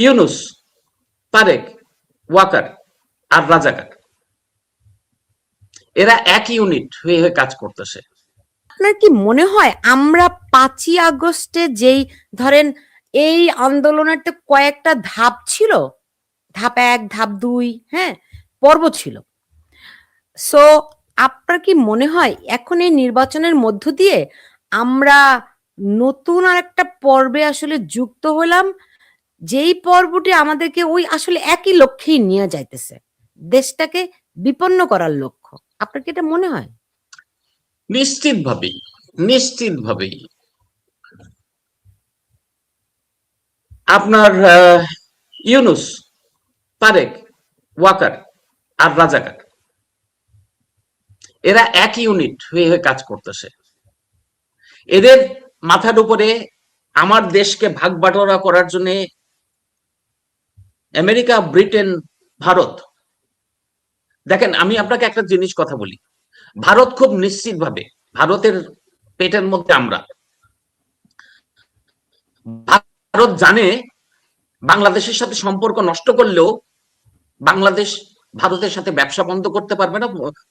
ইউনুস, তারেক, ওয়াকার আর রাজাকার এরা এক ইউনিট হয়ে হয়ে কাজ করতেছে। আপনার কি মনে হয় আমরা 5ই আগস্টে যেই ধরেন এই আন্দোলনের তো কয়েকটা ধাপ ছিল, ধাপ 1, ধাপ 2, হ্যাঁ, পর্ব ছিল। সো আপনার কি মনে হয় এখন এই নির্বাচনের মধ্য দিয়ে আমরা নতুন আর একটা পর্বে আসলে যুক্ত হলাম, যেই পর্বটি আমাদেরকে ওই আসলে একই লক্ষ্যেই নিয়ে যাইতেছে, দেশটাকে বিপন্ন করার লক্ষ্য? আপনার কি এটা মনে হয়? নিশ্চিতভাবেই, নিশ্চিতভাবেই আপনার ইউনুস, তারেক, ওয়াকার আর রাজাকার এরা এক ইউনিট হয়ে হয়ে কাজ করতেছে। এদের মাথার উপরে আমার দেশকে ভাগ বাটোয়ারা করার জন্য আমেরিকা, ব্রিটেন, ভারত, দেখেন আমি আপনাকে একটা জিনিস কথা বলি, ভারত খুব নিশ্চিতভাবে, ভারতের পেটের মধ্যে আমরা, ভারত জানে বাংলাদেশের সাথে সম্পর্ক নষ্ট করলেও বাংলাদেশ ভারতের সাথে ব্যবসা বন্ধ করতে পারবে না,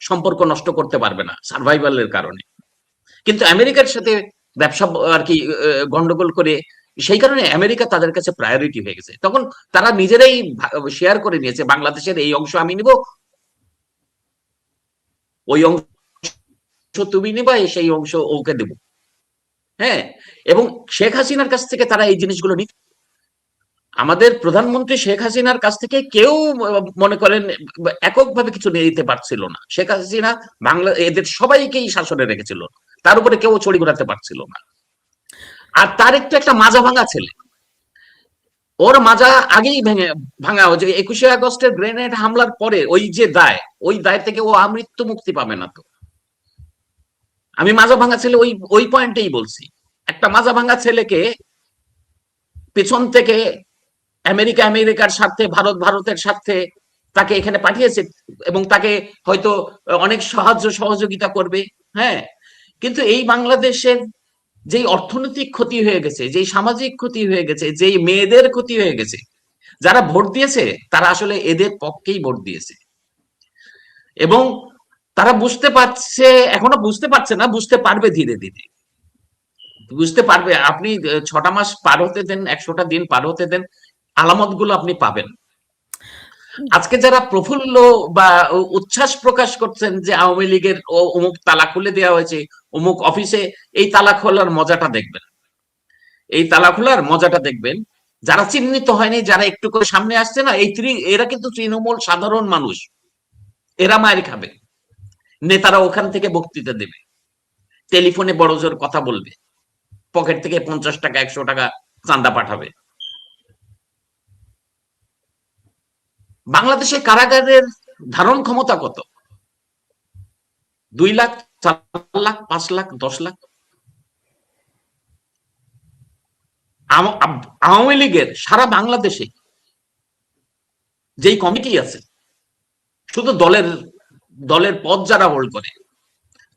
সম্পর্ক নষ্ট করতে পারবে না সার্ভাইভালের কারণে। কিন্তু আমেরিকার সাথে ব্যবসা আর কি গন্ডগোল করে, সেই কারণে আমেরিকা তাদের কাছে প্রায়োরিটি হয়ে গেছে। তখন তারা নিজেরাই শেয়ার করে নিয়েছে, বাংলাদেশের এই অংশ আমি নিব, ওই অংশ তুমি নিবা, সেই অংশ ওকে দেব। হ্যাঁ, এবং শেখ হাসিনার কাছ থেকে তারা এই জিনিসগুলো নিত। আমাদের প্রধানমন্ত্রী শেখ হাসিনার কাছ থেকে কেউ মনে করেন এককভাবে কিছু নিয়ে দিতে পারছিল না। শেখ হাসিনা বাংলা এদের সবাইকেই শাসনে রেখেছিল, তার উপরে কেউ ছড়ি ঘোরাতে পারছিল না। আর তার একটু একটা মাজা ভাঙা ছেলে, ওর মাজা আগেই ভেঙে ভাঙা হয়েছে 21শে আগস্টের গ্রেনেড হামলার পরে। ওই যে দায়, ওই দায় থেকে ও আমৃত্যু মুক্তি পাবে না। তো আমি মাজা ভাঙা ছেলে ওই ওই পয়েন্টেই বলছি, একটা মাজা ভাঙা ছেলেকে পেছন থেকে আমেরিকা আমেরিকার স্বার্থে, ভারত ভারতের স্বার্থে তাকে এখানে পাঠিয়েছে এবং তাকে হয়তো অনেক সাহায্য সহযোগিতা করবে। হ্যাঁ, কিন্তু এই বাংলাদেশের যেই অর্থনৈতিক ক্ষতি হয়ে গেছে, যেই সামাজিক ক্ষতি হয়ে গেছে, যেই মেয়েদের ক্ষতি হয়ে গেছে, যারা ভোট দিয়েছে তারা আসলে এদের পক্ষেই ভোট দিয়েছে। এবং তারা বুঝতে পারছে, এখনো বুঝতে পারছে না, বুঝতে পারবে ধীরে ধীরে বুঝতে পারবে। আপনি 6টা মাস পার হতে দেন, 100টা দিন পার হতে দেন, আলামত গুলো আপনি পাবেন। আজকে যারা প্রফুল্ল বা উচ্ছ্বাস প্রকাশ করছেন যে আওয়ামী লীগের অমুক তালা খুলে দেওয়া হয়েছে, অমুক অফিসে, এই তালা খোলার মজাটা দেখবেন, এই তালা খোলার মজাটা দেখবেন। যারা চিহ্নিত হয়নি, যারা একটু করে সামনে আসছে না, এরা কিন্তু তৃণমূল সাধারণ মানুষ, এরা মায়ের খাবে। নেতারা ওখান থেকে বক্তৃতা দেবে, টেলিফোনে বড় জোর কথা বলবে, পকেট থেকে 50 টাকা 100 টাকা চাঁদা পাঠাবে। বাংলাদেশের কারাগারের ধারণ ক্ষমতা কত? 2 লাখ, 4 লাখ, 5 লাখ, 10 লাখ। আওয়ামী লীগের সারা বাংলাদেশে যেই কমিটি আছে, শুধু দলের দলের পদ যারা হোল্ড করে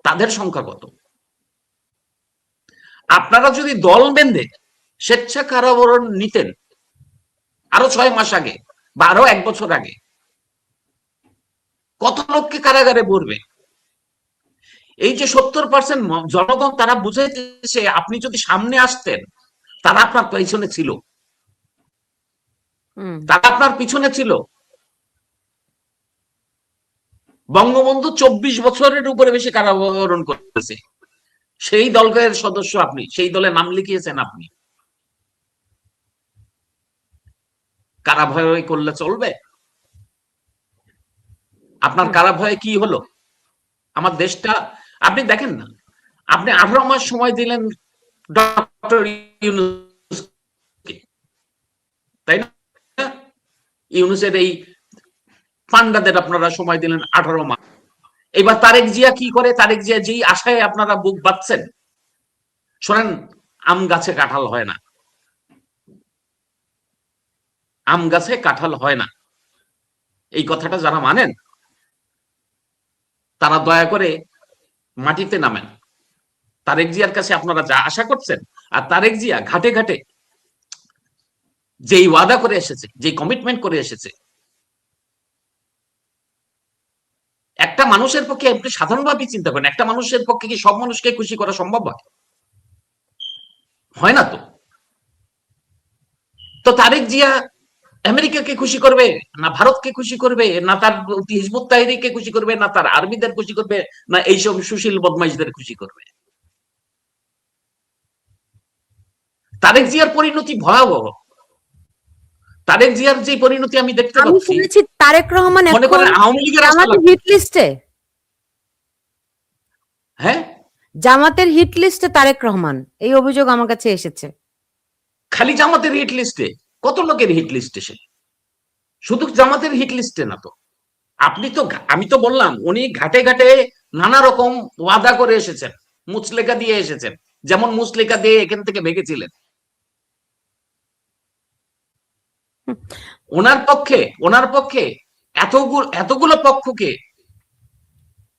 তাদের সংখ্যা কত? আপনারা যদি দল বেঁধে স্বেচ্ছা কারাবরণ নিতেন আরো 6 মাস আগে বা আরো 1 বছর আগে, কত লোককে কারাগারে পড়বে? এই যে 70% জনগণ, তারা বুঝাইতেছে আপনি যদি সামনে আসতেন, তারা আপনার পিছনে ছিল, তারা আপনার পিছনে ছিল। বঙ্গবন্ধু 24 বছরের উপরে বেশি কারাবরণ করেছে, সেই দলের সদস্য আপনি, সেই দলে নাম লিখিয়েছেন আপনি। কারাভয় করলে চলবে? আপনার কারাভয়ে কি হলো? আমার দেশটা আপনি দেখেন না, আপনি 18 মাস সময় দিলেন ডক্টর ইউনূসকে, তাই না? ইউনূসের এই পান্ডাদের আপনারা সময় দিলেন 18 মাস। এবার তারেক জিয়া কি করে? তারেক জিয়া যেই আশায় আপনারা বুক বাঁধছেন, শোনেন, আম গাছে কাঁঠাল হয় না, আম গাছে কাঁঠাল হয় না। এই কথাটা যারা মানেন তারা দয়া করে মাটিতে নামেন। তারেক জিয়ার কাছে আপনারা যা আশা করছেন, আর তারেক জিয়া ঘাটে ঘাটে যেই ওয়াদা করে এসেছে, যে কমিটমেন্ট করে এসেছে, একটা মানুষের পক্ষে আপনি সাধারণভাবে চিন্তা করেন, একটা মানুষের পক্ষে কি সব মানুষকে খুশি করা সম্ভব হয়? হয় না তো। তো তারেক জিয়া আমেরিকাকে খুশি করবে, না ভারতকে খুশি করবে, না তার হিজবুত তাহরিরকে খুশি করবে, না তার আর্মিদের খুশি করবে, না এইসব সুশীল বদমাইশদের খুশি করবে? তারেক জিয়ার পরিণতি ভয়াবহ। তারেক জিয়ার যে পরিণতি আমি দেখতে আমি পাচ্ছি, শুনেছি তারেক রহমান মনে এখন করেন আওয়ামী লীগের রাস্তা জামাতের লাগবে। হিট লিস্টে, হ্যাঁ, জামাতের হিট লিস্টে তারেক রহমান, এই অভিযোগ আমার কাছে এসেছে। খালি জামাতের হিট লিস্টে? কত লোকের হিট লিস্টে সে? শুধু জামাতের হিট লিস্টে না তো। আপনি তো, আমি তো বললাম উনি ঘাটে ঘাটে নানা রকম ওয়াদা করে এসেছেন, মুচলেকা দিয়ে এসেছেন, যেমন মুচলেকা দিয়ে এখান থেকে ভেগেছিলেন। ওনার পক্ষে এতগুলো পক্ষকে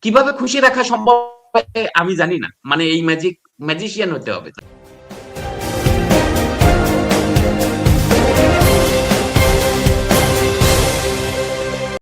কিভাবে খুশি রাখা সম্ভব আমি জানি না। মানে এই ম্যাজিশিয়ান হতে হবে।